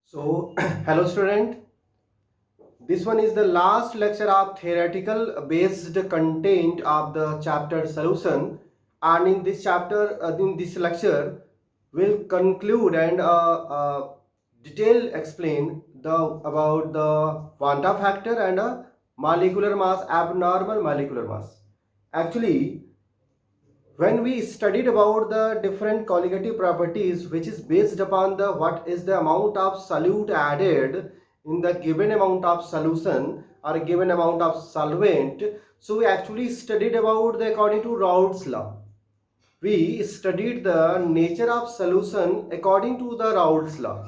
So, hello student. This one is the last lecture of theoretical based content of the chapter solution, and in this chapter, in this lecture, we'll conclude and detail explain the about the quanta factor and molecular mass, abnormal molecular mass. Actually, when we studied about the different colligative properties, which is based upon the what is the amount of solute added in the given amount of solution or a given amount of solvent, so we actually studied about the according to Raoult's law. We studied the nature of solution according to the Raoult's law.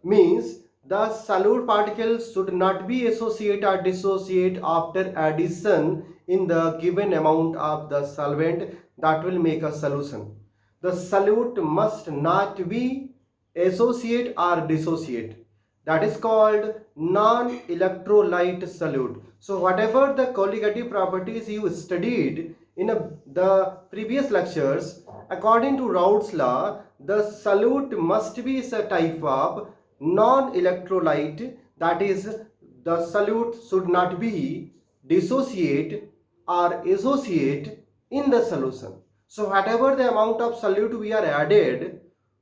Means the solute particles should not be associate or dissociate after addition in the given amount of the solvent that will make a solution. The solute must not be associate or dissociate. That is called non-electrolyte solute. So whatever the colligative properties you studied in the previous lectures, according to Raoult's law, the solute must be a type of non-electrolyte, that is the solute should not be dissociate or associate in the solution. So whatever the amount of solute we are added,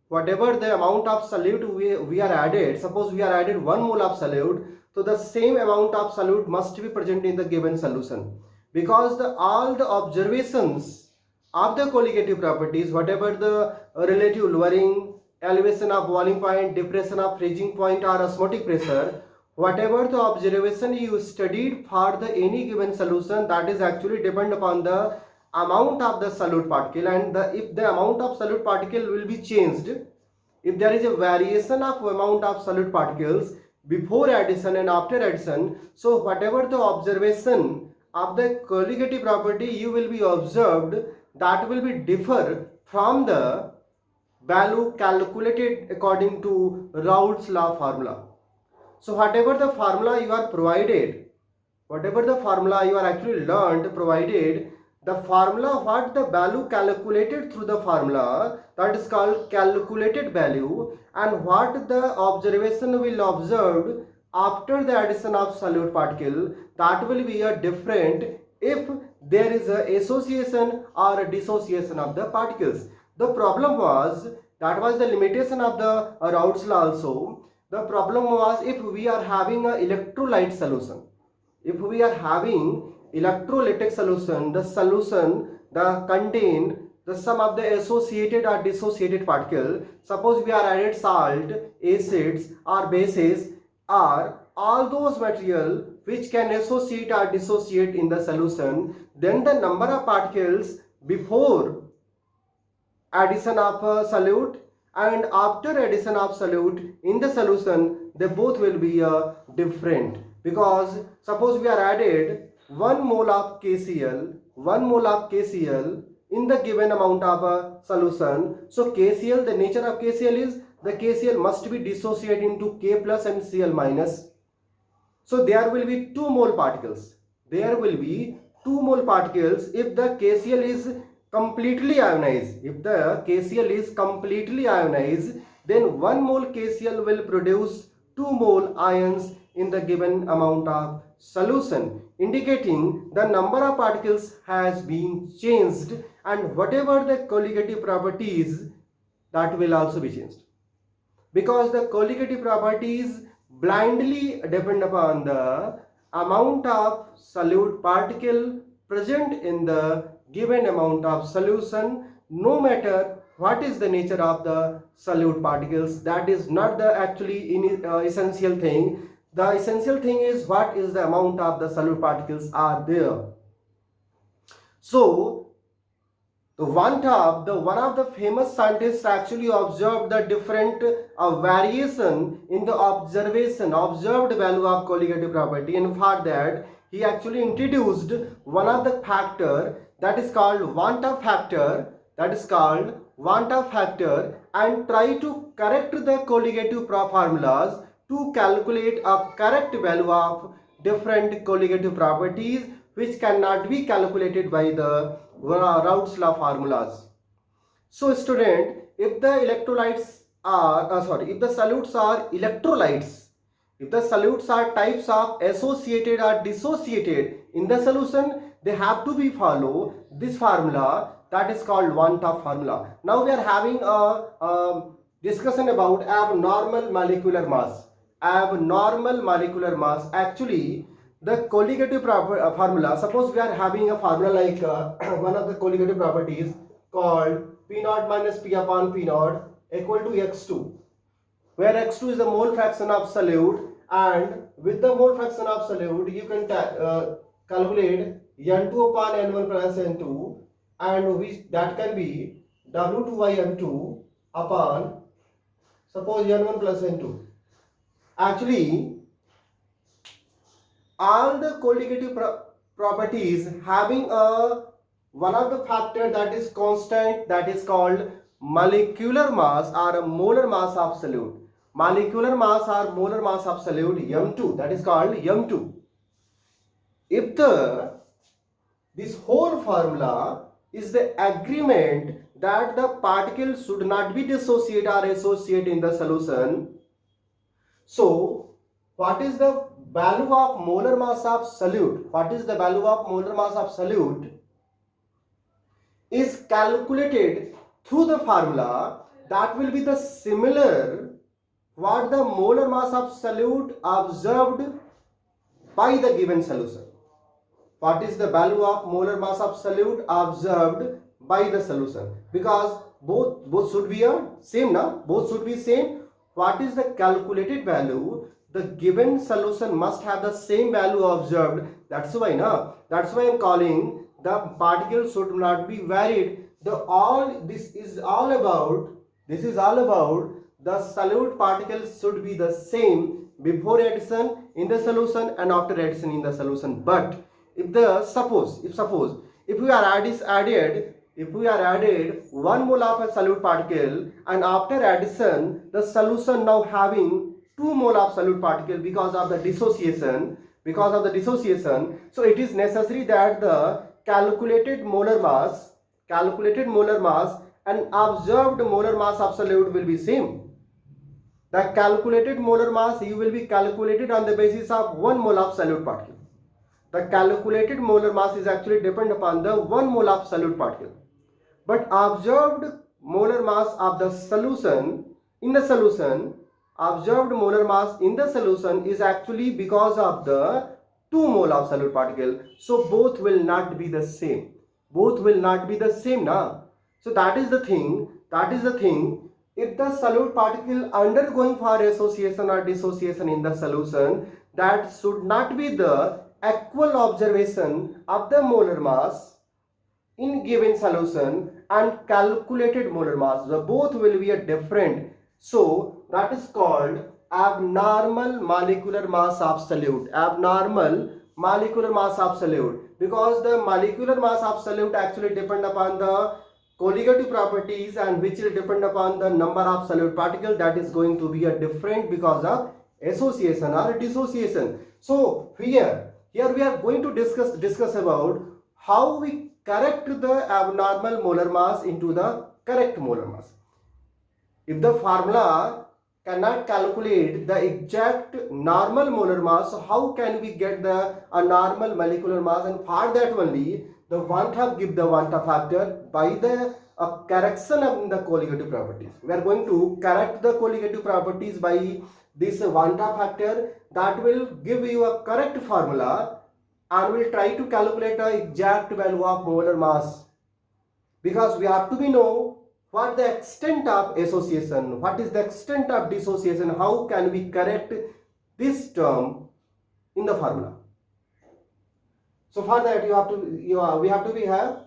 whatever the amount of solute we are added, suppose we are added 1 mole of solute, so the same amount of solute must be present in the given solution, because all the observations of the colligative properties, whatever the relative lowering, elevation of boiling point, depression of freezing point or osmotic pressure, whatever the observation you studied for the any given solution, that is actually depend upon the amount of the solute particle, and if the amount of solute particle will be changed, if there is a variation of amount of solute particles before addition and after addition, so whatever the observation of the colligative property you will be observed, that will be differ from the value calculated according to Raoult's law formula. So whatever the formula you are provided, whatever the formula you are actually learned provided, the formula what the value calculated through the formula, that is called calculated value, and what the observation will observed after the addition of solute particle, that will be a different if there is a association or a dissociation of the particles. The problem was, that was the limitation of the Raoult's law also. The problem was, if we are having a electrolyte solution, if we are having electrolytic solution, the solution the contain the sum of the associated or dissociated particle, suppose we are added salt, acids or bases, or all those material which can associate or dissociate in the solution, then the number of particles before addition of solute and after addition of solute in the solution, they both will be different, because suppose we are added 1 mole of KCl, 1 mole of KCl in the given amount of solution. So KCl, the nature of KCl is the KCl must be dissociated into K plus and Cl minus. So there will be 2 mole particles. There will be 2 mole particles if the KCl is completely ionized. If the KCl is completely ionized, then 1 mole KCl will produce 2 mole ions in the given amount of solution, indicating the number of particles has been changed, and whatever the colligative properties, that will also be changed, because the colligative properties blindly depend upon the amount of solute particle present in the given amount of solution, no matter what is the nature of the solute particles. That is not the actually essential thing. The essential thing is what is the amount of the solute particles are there. So one of the famous scientists actually observed the different variation in the observed value of colligative property, and for that he actually introduced one of the factor, that is called Vanta factor, and try to correct the colligative formulas to calculate a correct value of different colligative properties which cannot be calculated by the Raoult's law formulas. So student, if the electrolytes if the solutes are electrolytes, if the solutes are types of associated or dissociated in the solution, they have to be follow this formula that is called Van-'t-Hoff formula. Now we are having a discussion about abnormal molecular mass. Abnormal molecular mass. Actually, the colligative formula. Suppose we are having a formula like one of the colligative properties called P naught minus P upon P naught equal to x2, where x2 is the mole fraction of solute, and with the mole fraction of solute you can calculate n2 upon n1 plus n2, and which that can be w2 by m2 upon suppose n1 plus n2. Actually, all the colligative properties having a one of the factor that is constant, that is called molecular mass or a molar mass of solute. Molecular mass or molar mass of solute m2, that is called m2. If this whole formula is the agreement that the particles should not be dissociate or associate in the solution, so what is the value of molar mass of solute? What is the value of molar mass of solute is calculated through the formula that will be the similar what the molar mass of solute observed by the given solution. What is the value of molar mass of solute observed by the solution? Because both should be same, na? Both should be same. What is the calculated value? The given solution must have the same value observed. That's why, na? That's why I'm calling the particles should not be varied. This is all about the solute particles should be the same before addition in the solution and after addition in the solution. But if we are added 1 mole of a solute particle, and after addition the solution now having 2 mole of solute particle because of the dissociation, so it is necessary that the calculated molar mass and observed molar mass of solute will be same. The calculated molar mass you will be calculated on the basis of 1 mole of solute particle. The calculated molar mass is actually depend upon the 1 mole of solute particle. But observed molar mass of the solution observed molar mass in the solution is actually because of the 2 mole of solute particle. So both will not be the same. Now. So that is the thing. If the solute particle undergoing for association or dissociation in the solution, that should not be the equal observation of the molar mass in given solution and calculated molar mass. The both will be a different. So that is called abnormal molecular mass of solute. Because the molecular mass of solute actually depend upon the colligative properties, and which will depend upon the number of solute particle that is going to be a different because of association or dissociation. So here we are going to discuss about how we correct the abnormal molar mass into the correct molar mass. If the formula cannot calculate the exact normal molar mass, so how can we get the normal molecular mass? And for that only the Van-'t-Hoff give the Van-'t-Hoff factor by the correction of the colligative properties. We are going to correct the colligative properties by this Van-'t-Hoff factor that will give you a correct formula, and will try to calculate the exact value of molar mass, because we have to be know what the extent of association, what is the extent of dissociation, how can we correct this term in the formula. So for that we have to be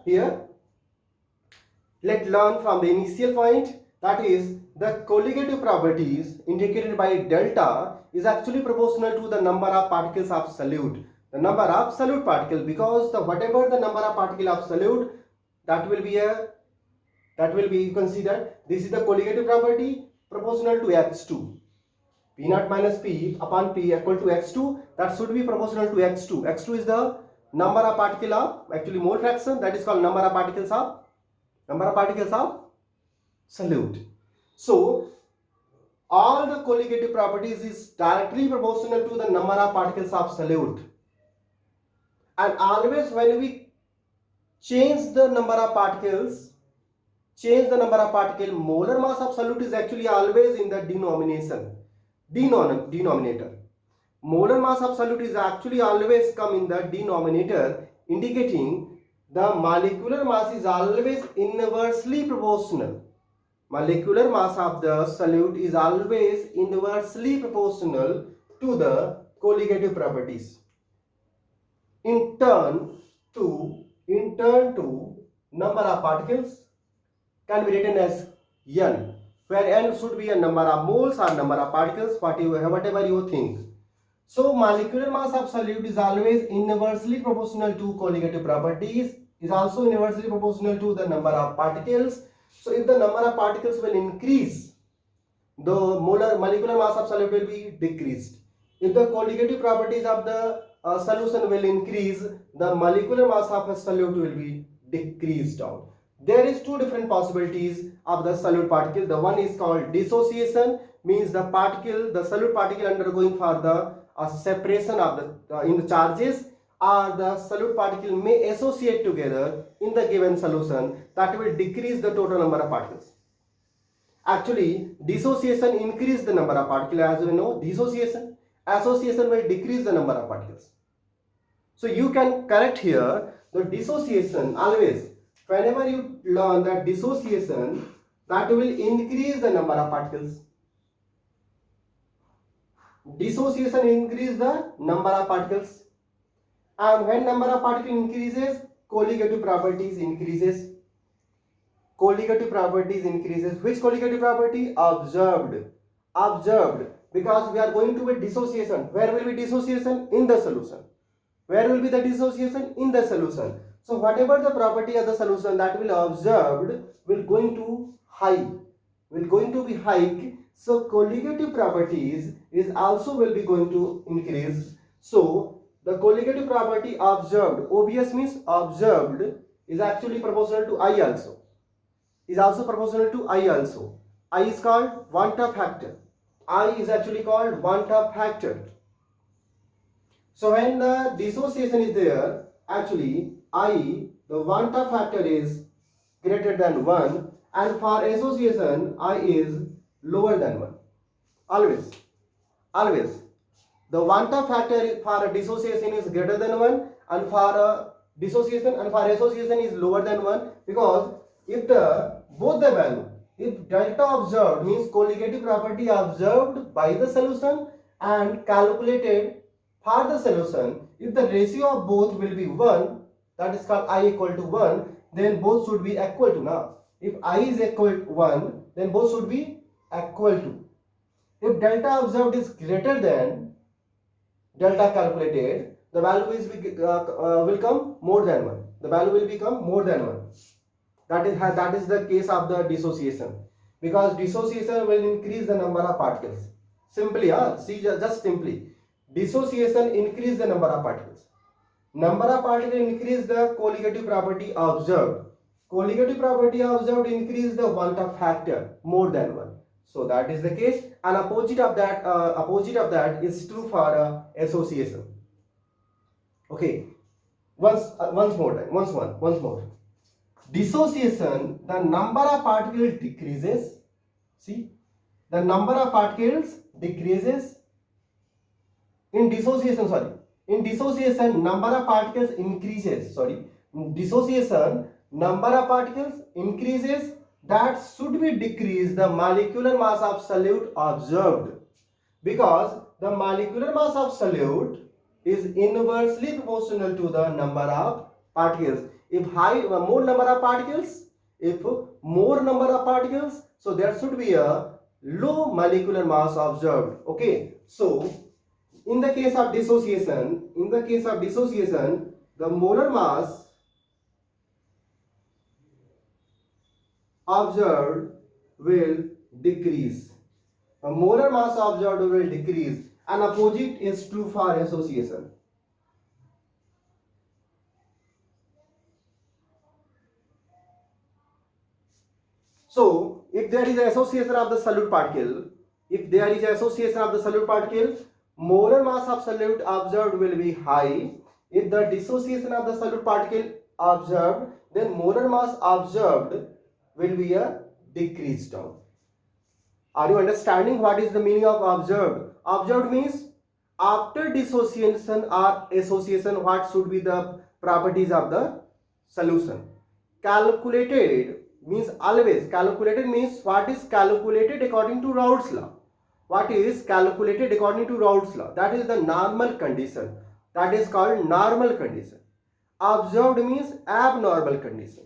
here. Let's learn from the initial point, that is the colligative properties indicated by delta is actually proportional to the number of particles of solute. The number of solute particles, because whatever the number of particle of solute, that will be considered. This is the colligative property proportional to x2. P naught minus P upon P equal to x2, that should be proportional to x2. x2 is the number of particle of actually mole fraction, that is called number of particles of solute. So all the colligative properties is directly proportional to the number of particles of solute. And always when we change the number of particles, molar mass of solute is actually always in the denominator. Molar mass of solute is actually always come in the denominator, indicating the molecular mass is always inversely proportional. Molecular mass of the solute is always inversely proportional to the colligative properties. In turn to number of particles can be written as n, where n should be a number of moles or number of particles, whatever you think. So molecular mass of solute is always inversely proportional to colligative properties, is also inversely proportional to the number of particles. So if the number of particles will increase, the molecular mass of solute will be decreased. If the colligative properties of the solution will increase, the molecular mass of a solute will be decreased down. There is two different possibilities of the solute particle. The one is called dissociation, means the solute particle undergoing for the separation of the in the charges, or the solute particle may associate together in the given solution, that will decrease the total number of particles. Actually, dissociation increase the number of particles. As we know, association will decrease the number of particles. So you can correct here the dissociation always. Whenever you learn that dissociation, that will increase the number of particles. Dissociation increase the number of particles, and when number of particles increases, colligative properties increases. Colligative properties increases. Which colligative property? Observed. Because we are going to a dissociation. Where will be dissociation? In the solution. Where will be the dissociation? In the solution. So whatever the property of the solution that will observed will going to be high. So colligative properties is also will be going to increase. So the colligative property observed, OBS means observed, is actually proportional to I also. Is also proportional to I also. I is called one-top factor. I is actually called one-top factor. So when the dissociation is there, actually I, the one-top factor is greater than 1, and for association I is lower than 1. Always. The one-top factor for a dissociation is greater than 1, and for a dissociation and for association is lower than 1, because if if delta observed means colligative property observed by the solution and calculated for the solution, if the ratio of both will be 1, that is called I equal to 1, then both should be equal to. Now if I is equal to 1, then both should be equal to. If delta observed is greater than delta calculated, the value is will come more than 1. The value will become more than 1. That is the case of the dissociation, because dissociation will increase the number of particles. Simply, just simply, dissociation increase the number of particles. Number of particles increase the colligative property observed. Colligative property observed increase the one-top factor more than 1. So that is the case, and opposite of that is true for association. Okay, once more. Dissociation, the number of particles decreases. See, the number of particles decreases. In dissociation, number of particles increases. In dissociation, number of particles increases. That should be decrease the molecular mass of solute observed, because the molecular mass of solute is inversely proportional to the number of particles. If more number of particles, so there should be a low molecular mass observed. Okay, so in the case of dissociation, the molar mass observed will decrease. The molar mass observed will decrease, and opposite is true for association. So if there is an association of the solute particle, if there is association of the solute particle, molar mass of solute observed will be high. If the dissociation of the solute particle observed, then molar mass observed will be a decreased down. Are you understanding what is the meaning of observed? Observed means after dissociation or association, what should be the properties of the solution? Calculated means always. Calculated means what is calculated according to Raoult's law. What is calculated according to Raoult's law? That is the normal condition. That is called normal condition. Observed means abnormal condition.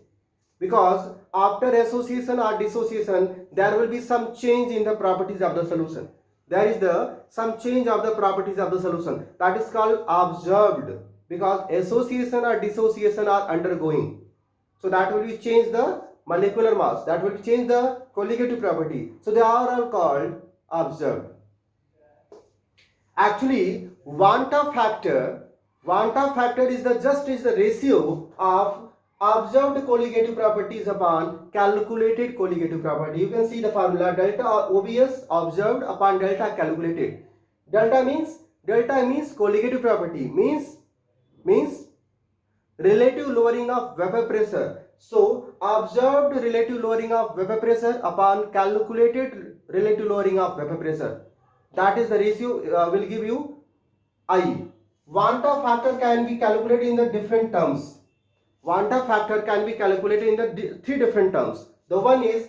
Because after association or dissociation, there will be some change in the properties of the solution. There is some change of the properties of the solution. That is called observed, because association or dissociation are undergoing. So that will be change the molecular mass. That will change the colligative property. So they are all called observed. Actually, Vanta factor is the ratio of observed colligative properties upon calculated colligative property. You can see the formula delta obvious observed upon delta calculated. Delta means colligative property, means relative lowering of vapor pressure. So observed relative lowering of vapor pressure upon calculated relative lowering of vapor pressure. That is the ratio will give you I. Vanta factor can be calculated in the different terms. Vanta factor can be calculated in the three different terms. The one is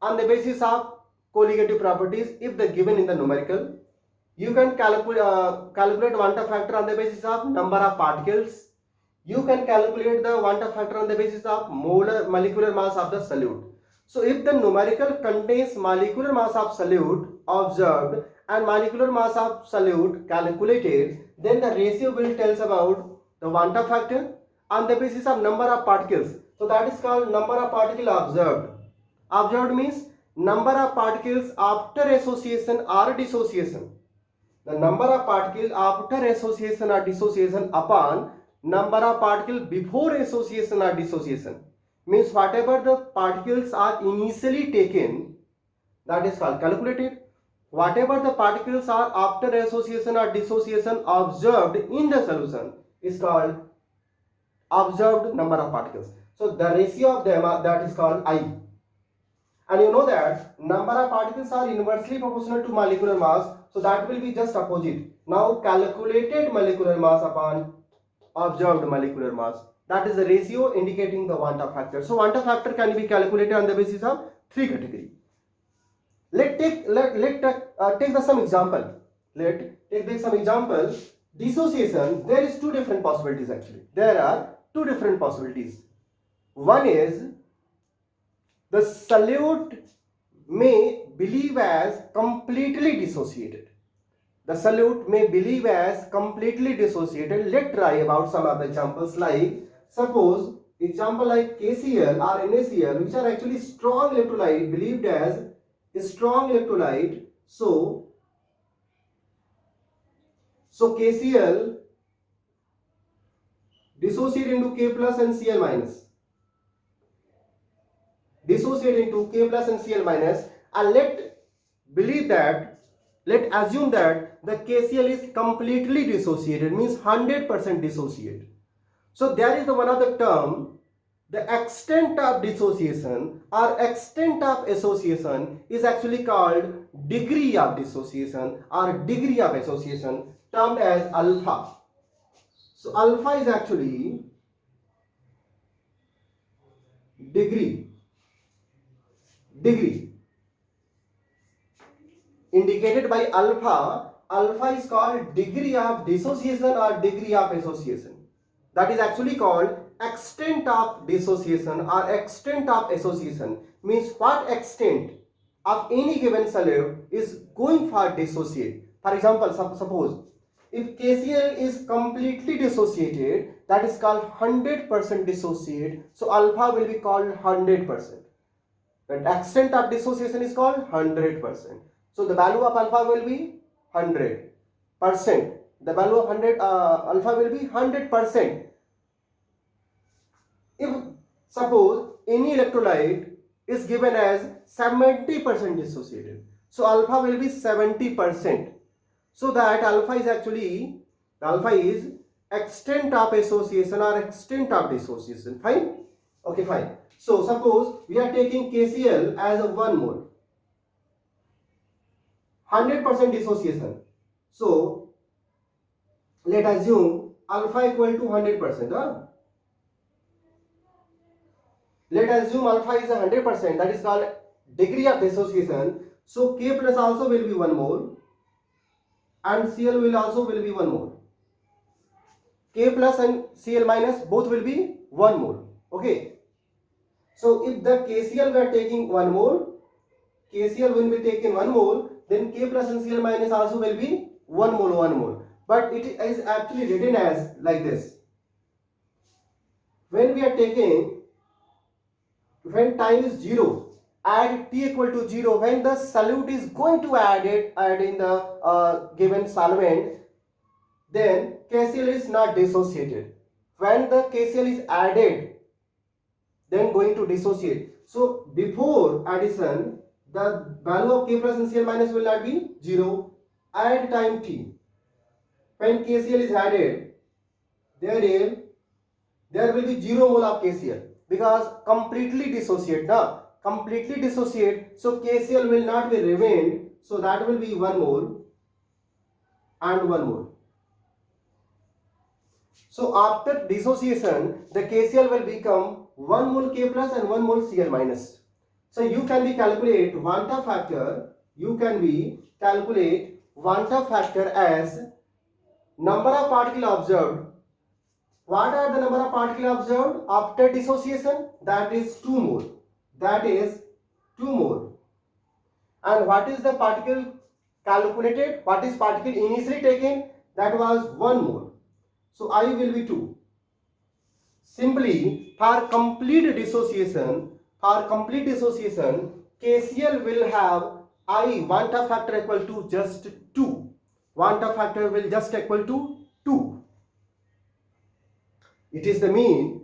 on the basis of colligative properties. If the given in the numerical, you can calculate Vanta factor on the basis of number of particles. You can calculate the Vanta factor on the basis of molecular mass of the solute. So if the numerical contains molecular mass of solute observed and molecular mass of solute calculated, then the ratio will tell us about the Vanta factor on the basis of number of particles. So that is called number of particles observed. Observed means number of particles after association or dissociation. The number of particles after association or dissociation upon number of particles before association or dissociation. Means whatever the particles are initially taken, that is called calculated. Whatever the particles are after association or dissociation observed in the solution is called observed number of particles. So the ratio of them that is called I. And you know that number of particles are inversely proportional to molecular mass. So that will be just opposite. Now calculated molecular mass upon observed molecular mass. That is the ratio indicating the Vanta factor. So Vanta factor can be calculated on the basis of three categories. Let take some example. Dissociation. There is two different possibilities actually. There are two different possibilities. One is the solute may believe as completely dissociated. The solute may believe as completely dissociated. Let's try about some of the examples. Like suppose example like KCl or NaCl, which are actually strong electrolyte, believed as a strong electrolyte. So KCl dissociate into K plus and Cl minus. Dissociate into K plus and Cl minus, and let assume that the KCl is completely dissociated, means 100% dissociated. So there is one other term, the extent of dissociation or extent of association is actually called degree of dissociation or degree of association, termed as alpha. So alpha is actually degree indicated by alpha. Alpha is called degree of dissociation or degree of association. That is actually called extent of dissociation or extent of association. Means what extent of any given solute is going for dissociate. For example, suppose if KCl is completely dissociated, that is called 100% dissociate. So alpha will be called 100%. The extent of dissociation is called 100%. So the value of alpha will be 100%. The value of alpha will be 100%. If suppose any electrolyte is given as 70% dissociated, So alpha will be 70%. So that alpha is extent of association or extent of dissociation. Fine? Okay, fine. So suppose we are taking KCl as a 1 mole. 100% dissociation. So let us assume alpha equal to 100%. Let us assume alpha is 100%, that is called degree of dissociation. So K plus also will be 1 mole and Cl will also will be 1 mole. K plus and Cl minus both will be 1 mole. Okay. So if the KCl we are taking 1 mole, KCl will be taken 1 mole, then K plus and Cl minus also will be 1 mole, 1 mole. But it is actually written as like this. When we are taking, when time is 0, add T equal to 0, when the solute is going to add in the given solvent, then KCl is not dissociated. When the KCl is added, then going to dissociate. So before addition, the value of K plus and Cl minus will not be 0. Add time T. When KCl is added, there will be 0 mole of KCl because completely dissociate. Now, completely dissociate, so KCl will not be remained. So that will be 1 mole and 1 mole. So after dissociation, the KCl will become 1 mole K plus and 1 mole Cl minus. So you can be calculate Vanta factor. You can be calculate Vanta factor as number of particles observed. What are the number of particles observed after dissociation? That is 2 mole. That is 2 mole. And what is the particle calculated? What is particle initially taken? That was 1 mole. So I will be 2. Simply for complete dissociation, KCl will have I Vanta factor equal to just 2. Vanta factor will just equal to 2. It is the mean.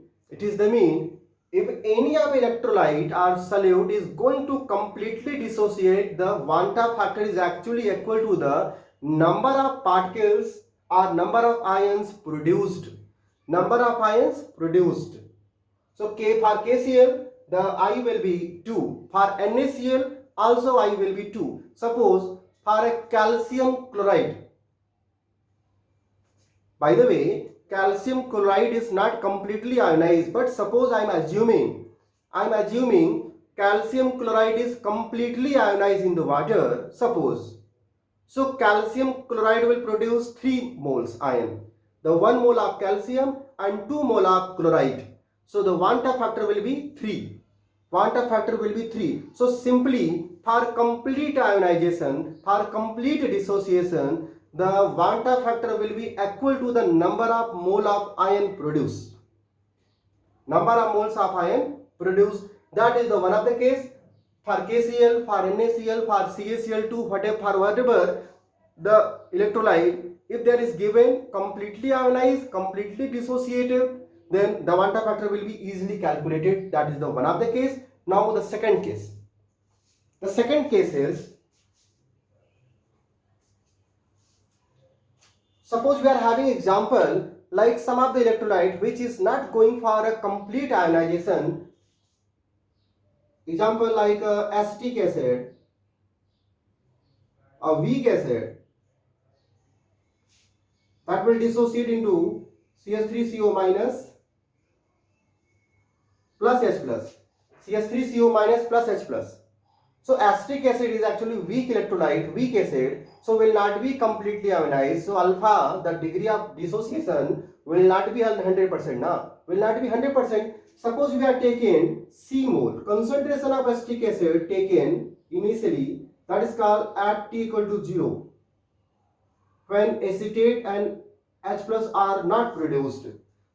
If any of electrolyte or solute is going to completely dissociate, the Vanta factor is actually equal to the number of particles or number of ions produced. So K for KCl, the I will be 2. For NaCl, also I will be 2. Suppose for a calcium chloride. By the way, calcium chloride is not completely ionized, but suppose I am assuming calcium chloride is completely ionized in the water, suppose. So calcium chloride will produce 3 moles ion. The 1 mole of calcium and 2 mole of chloride. So the Vanta factor will be 3. So simply for complete ionization, for complete dissociation, the Vanta factor will be equal to the number of mole of ion produced. That is the one of the case. For KCl, for NaCl, for CaCl2, whatever the electrolyte, if there is given completely ionized, completely dissociative, then the Vanta factor will be easily calculated. That is the one of the case. Now the second case. The second case is, suppose we are having example like some of the electrolyte which is not going for a complete ionization. Example like acetic acid, a weak acid, that will dissociate into CH3CO minus plus H plus. CH3CO minus plus H plus. So acetic acid is actually weak electrolyte, weak acid, so will not be completely ionized. So alpha, the degree of dissociation will not be 100%. Will not be 100%. Suppose we are taking C mole, concentration of acetic acid taken initially, that is called at T equal to 0. When acetate and H plus are not produced.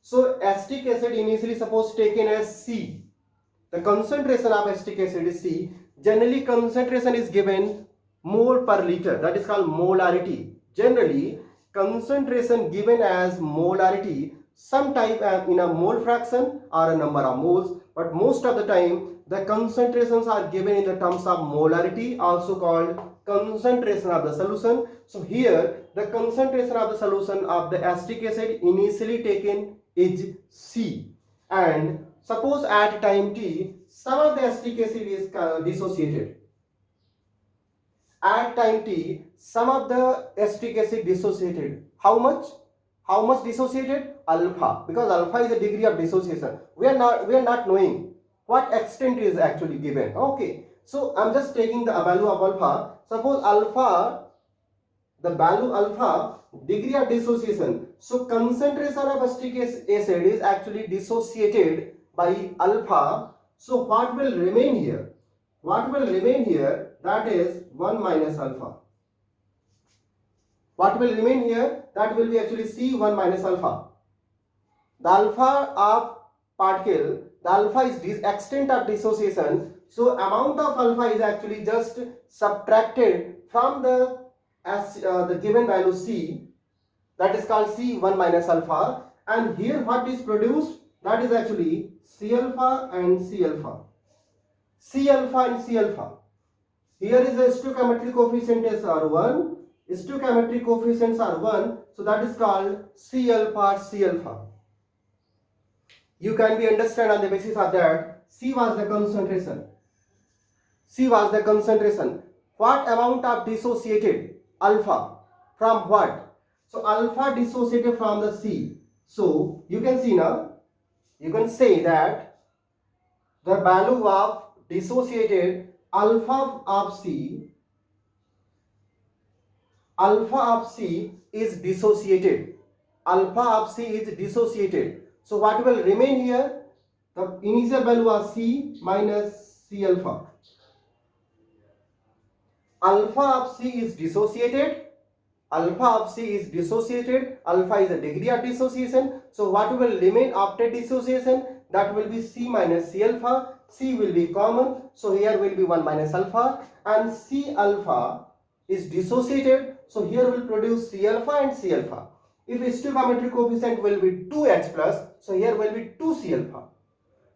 So acetic acid initially suppose taken as C. The concentration of acetic acid is C. Generally concentration is given mole per liter, that is called molarity. Generally concentration given as molarity, some type in a mole fraction or a number of moles, but most of the time the concentrations are given in the terms of molarity, also called concentration of the solution. So here the concentration of the solution of the acetic acid initially taken is C, and suppose at time t some of the acetic acid is dissociated. At time t some of the acetic acid dissociated. How much? How much dissociated? Alpha, because alpha is a degree of dissociation. We are not knowing what extent is actually given. Okay, so I'm just taking the value of alpha. Suppose alpha, the value alpha, degree of dissociation. So concentration of acetic acid is actually dissociated by alpha. So what will remain here? What will remain here? That is 1 minus alpha. What will remain here? That will be actually C1 minus alpha. The alpha of particle, the alpha is the extent of dissociation. So amount of alpha is actually just subtracted from the given value C, that is called C1 minus alpha, and here what is produced? That is actually C alpha and C alpha. C alpha and C alpha. Here is the stoichiometric coefficient is R1. Stoichiometric coefficients are 1, so that is called C alpha, C alpha. You can be understand on the basis of that. C was the concentration. C was the concentration. What amount of dissociated? Alpha. From what? So alpha dissociated from the C. So you can see now, you can say that the value of dissociated alpha of C is dissociated. Alpha of C is dissociated. So what will remain here? The initial value of C minus C alpha. Alpha of C is dissociated. Alpha of C is dissociated. Alpha is a degree of dissociation. So what will remain after dissociation? That will be C minus C alpha. C will be common. So here will be 1 minus alpha. And C alpha is dissociated. So here will produce C alpha and C alpha. If stoichiometric coefficient will be 2H plus, so here will be 2C alpha.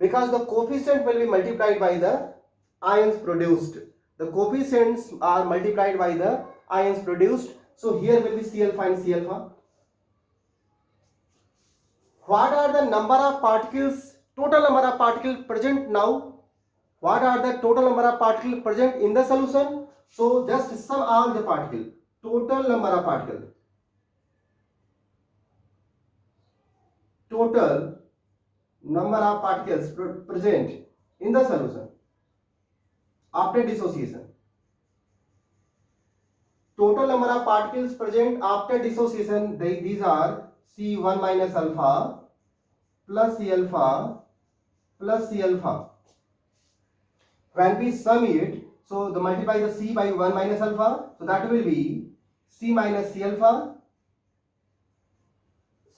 Because the coefficient will be multiplied by the ions produced. The coefficients are multiplied by the ions produced. So here will be C alpha and C alpha. What are the number of particles, total number of particles present now? What are the total number of particles present in the solution? So just sum all the particles. Total number of particles. Total number of particles present in the solution after dissociation. Total number of particles present after dissociation, these are C1 minus alpha plus C alpha plus C alpha. When we sum it, so the multiply the C by 1 minus alpha, so that will be C minus C alpha.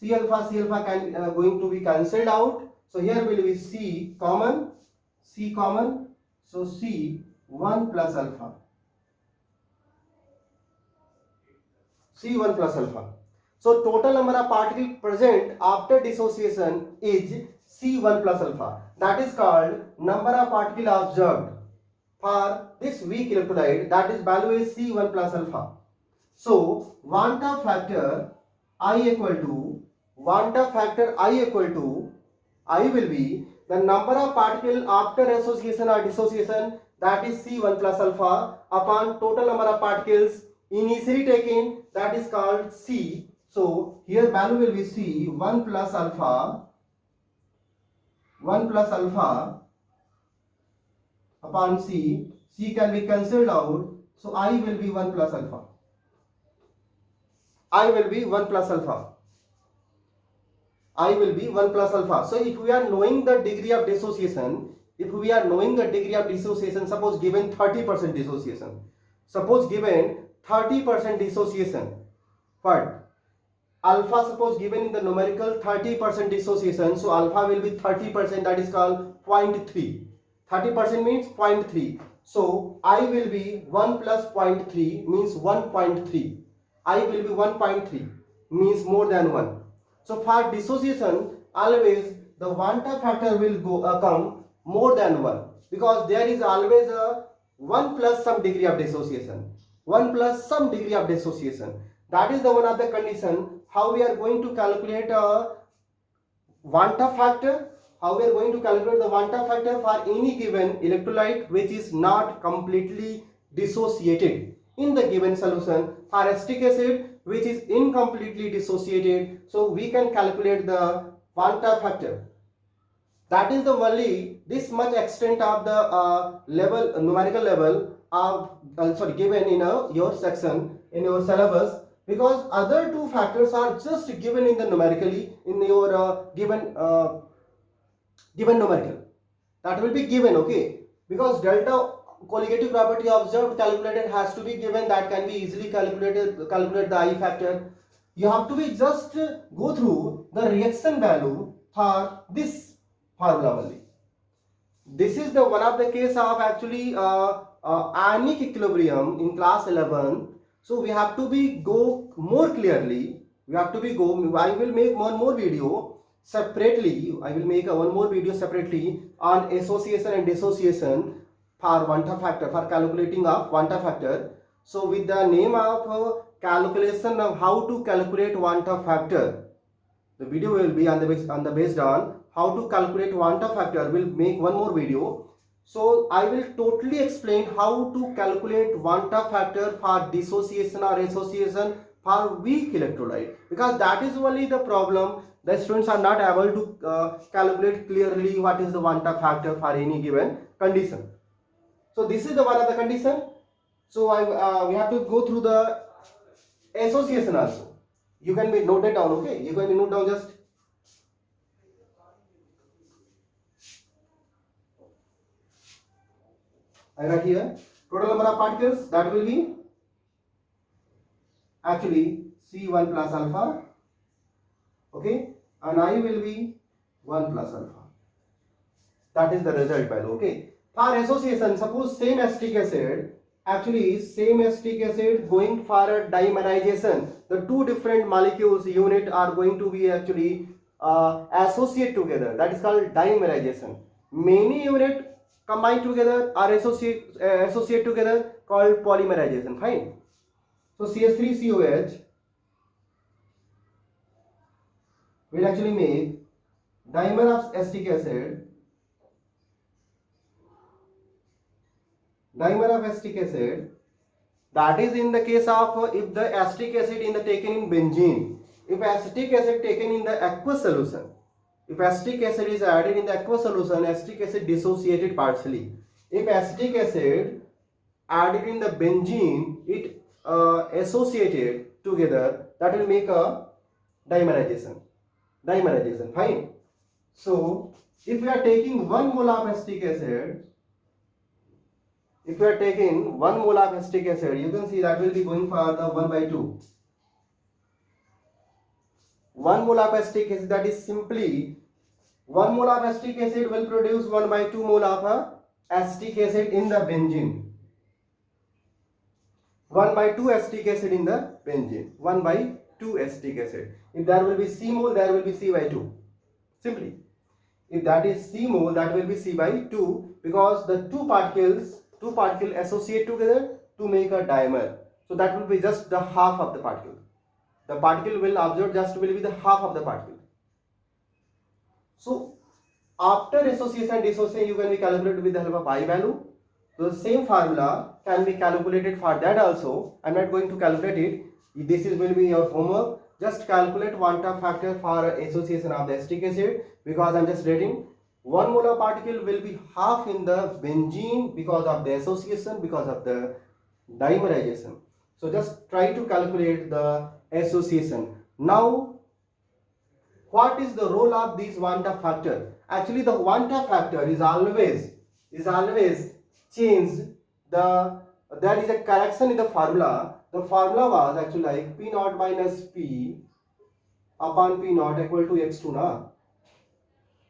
C alpha can going to be cancelled out. So here will be C common. So C 1 plus alpha. C1 plus alpha. So total number of particles present after dissociation is C1 plus alpha. That is called number of particles observed for this weak electrolyte. That is value is C1 plus alpha. So Vanta factor I equal to I will be the number of particles after association or dissociation, that is C1 plus alpha, upon total number of particles initially taken, that is called C. So here value will be C 1 plus alpha upon C. C can be cancelled out, so I will be 1 plus alpha. I will be 1 plus alpha. So if we are knowing the degree of dissociation, suppose given 30% dissociation. What? Alpha suppose given in the numerical 30% dissociation, so alpha will be 30%, that is called 0.3. 30% means 0.3. So I will be 1 plus 0.3 means 1.3. I will be 1.3 means more than 1. So for dissociation, always the Vanta factor will come more than 1, because there is always a 1 plus some degree of dissociation. 1 plus some degree of dissociation. That is the one of the condition how we are going to calculate a Vanta factor. How we are going to calculate the Vanta factor for any given electrolyte which is not completely dissociated in the given solution. For acetic acid which is incompletely dissociated, so we can calculate the Vanta factor. That is the only this much extent of the level numerical level of given in your section in your syllabus, because other two factors are just given in the numerically in your given numerical, that will be given, okay, because delta colligative property observed calculated has to be given, that can be easily calculate the I factor. You have to be just go through the reaction value for this formula only. This is the one of the case of actually ionic equilibrium in class 11. So we have to be go more clearly. We have to be go. I will make one more video separately. I will make one more video separately on association and dissociation for Vanta factor, for calculating of Vanta factor. So with the name of calculation of how to calculate Vanta factor, the video will be on the based on how to calculate Vanta factor. Will make one more video. So I will totally explain how to calculate Vanta factor for dissociation or association for weak electrolyte, because that is only the problem. The students are not able to calculate clearly what is the Vanta factor for any given condition. So this is the one of the condition. So we have to go through the association also. You can be noted down, okay? You can be note down just. I write here total number of particles, that will be actually C1 plus alpha, okay, and I will be 1 plus alpha. That is the result value, okay. For association, suppose same acetic acid, actually same acetic acid going for a dimerization, the two different molecules unit are going to be actually associate together, that is called dimerization. Many unit combine together or associate together, called polymerization. Fine. So CH3COH will actually make dimer of acetic acid. Dimer of acetic acid. That is in the case of if the acetic acid in the taken in benzene. If acetic acid taken in the aqueous solution. If acetic acid is added in the aqueous solution, acetic acid dissociated partially. If acetic acid added in the benzene, it associated together, that will make a dimerization. Dimerization, fine. So, if we are taking 1 mole of acetic acid, if we are taking 1 mole of acetic acid, you can see that will be going for the 1 by 2. 1 mole of acetic acid, that is simply 1 mole of acetic acid will produce 1 by 2 mole of acetic acid in the benzene. 1 by 2 acetic acid in the benzene. 1 by 2 acetic acid. If there will be C mole, there will be C by 2. Simply. If that is C mole, that will be C by 2, because the two particles associate together to make a dimer. So that will be just the half of the particle. The particle will observe just will be the half of the particle. So after association and dissociation, you can be calculated with the help of I value. So the same formula can be calculated for that also. I am not going to calculate it. This will be your homework. Just calculate Vanta factor for association of the acetic acid, because I am just writing 1 molar particle will be half in the benzene because of the association, because of the dimerization. So just try to calculate the association. Now, what is the role of this Vanta factor? Actually, the Vanta factor is always changed. There is a correction in the formula. The formula was actually like P naught minus P upon P naught equal to X2 now.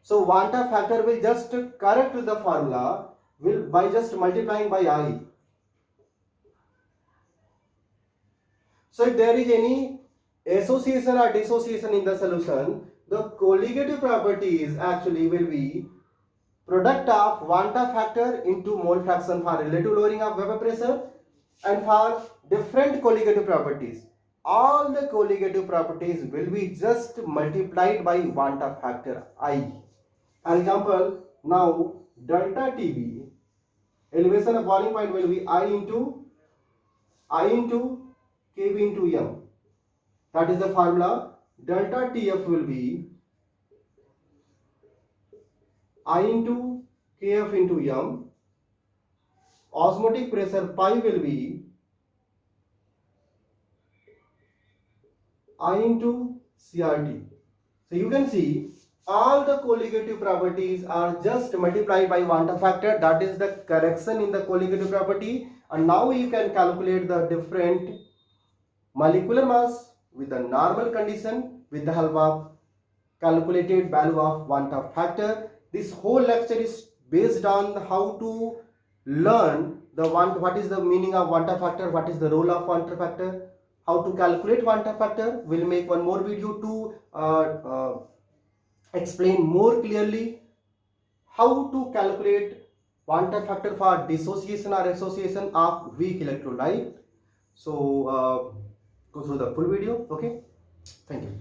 So Vanta factor will just correct the formula by just multiplying by I. So if there is any association or dissociation in the solution, the colligative properties actually will be product of Vanta factor into mole fraction for relative lowering of vapor pressure And for different colligative properties, all the colligative properties will be just multiplied by Van't factor I. For example, now delta TB, elevation of boiling point will be I into Kb into m. That is the formula. Delta TF will be I into Kf into m. Osmotic pressure pi will be I into CRT. So you can see all the colligative properties are just multiplied by Van't factor. That is the correction in the colligative property. And now you can calculate the different molecular mass with the normal condition with the help of calculated value of Van't factor. This whole lecture is based on how to learn the what is the meaning of Van't factor, what is the role of Van't factor, how to calculate Van't factor. We'll make one more video to explain more clearly how to calculate Van't factor for dissociation or association of weak electrolyte. So go through the full video. Okay, thank you.